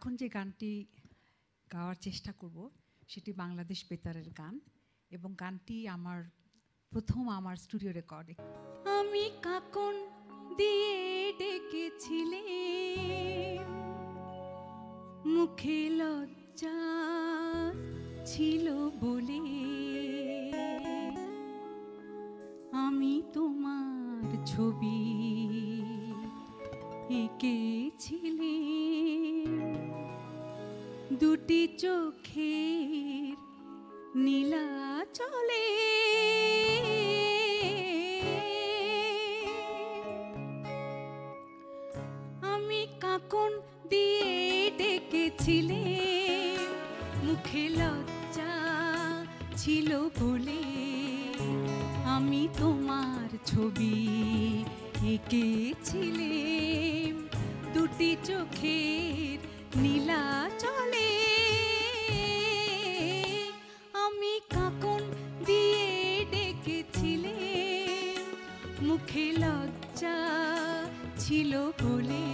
এখন যে গানটি গাওয়ার চেষ্টা করব সেটি বাংলাদেশ বেতারের গান এবং গানটি আমার প্রথম আমার স্টুডিও রেকর্ডে। আমি কাকন দিয়ে ডেকেছিলে, মুখে লজ্জা ছিল বলে আমি তোমার ছবি এঁকেছিলে, দুটি চোখের নীলাচলে আমি কাকন দিয়ে ডেকেছিলে, মুখে লজ্জা ছিল বলে আমি তোমার ছবি এঁকেছিলে, দুটি চোখের নীলাচলে আমি কাকন দিয়ে ডেকেছিলে, মুখে লজ্জা ছিল বলে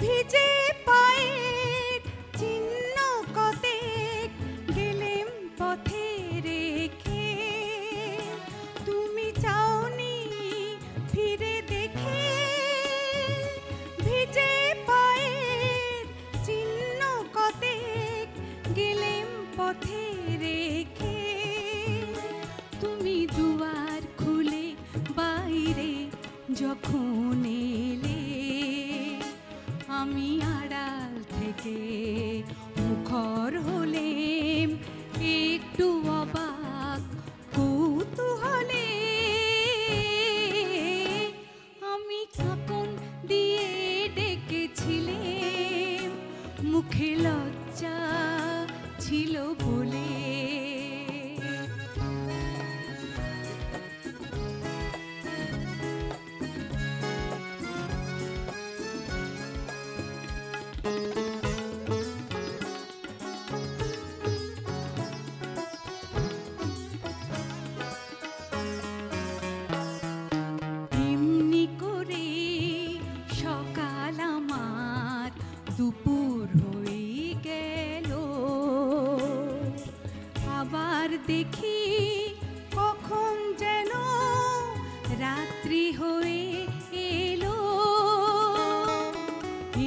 ভিজে পায়ের চিহ্ন কতেক গেলেম পথে রেখে, তুমি চাওনি ফিরে দেখে ভিজে পায়ের চিহ্ন কতেক গেলেম পথে রেখে, তুমি দুয়ার খুলে বাইরে যখন এলে আমি আড়াল থেকে মুখর হলেম একটু অবাক কৌতূহলে, আমি কাকন দিয়ে ডেকেছিলে, মুখে লজ্জা ছিল বলে দুপুর হয়ে গেল, আবার দেখি কখন যেন রাত্রি হয়ে এলো,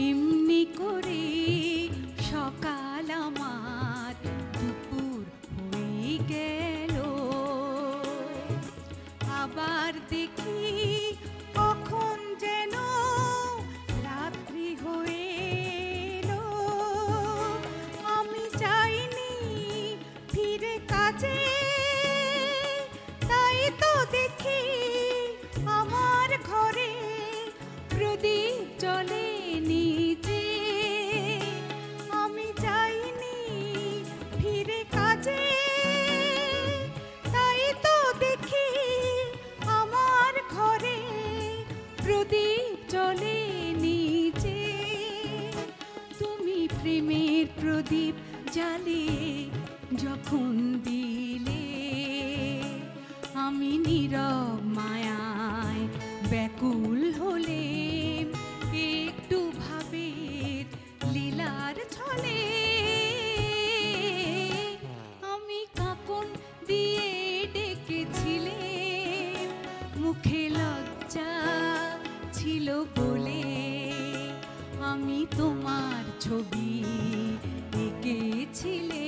এমনি করে সকাল আমার দুপুর হয়ে গেল, আবার দেখি কখন যেন রাত্রি হয়ে কাজে, তাই তো দেখি আমার ঘরে প্রদীপ জ্বলে নিচে, আমি যাইনি ফিরে কাজে, তাই তো দেখি আমার ঘরে প্রদীপ জ্বলে নিচে, তুমি প্রেমের প্রদীপ জ্বালিয়ে যখন দিলে আমি নীরব মায়ায় ব্যাকুল হলে, একটু ভাবের লীলার ছলে আমি কাকন দিয়ে ডেকেছিলে, মুখে লজ্জা ছিল বলে আমি তোমার ছবি এঁকেছিলে,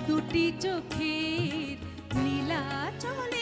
দুটি চোখের নীলাচলে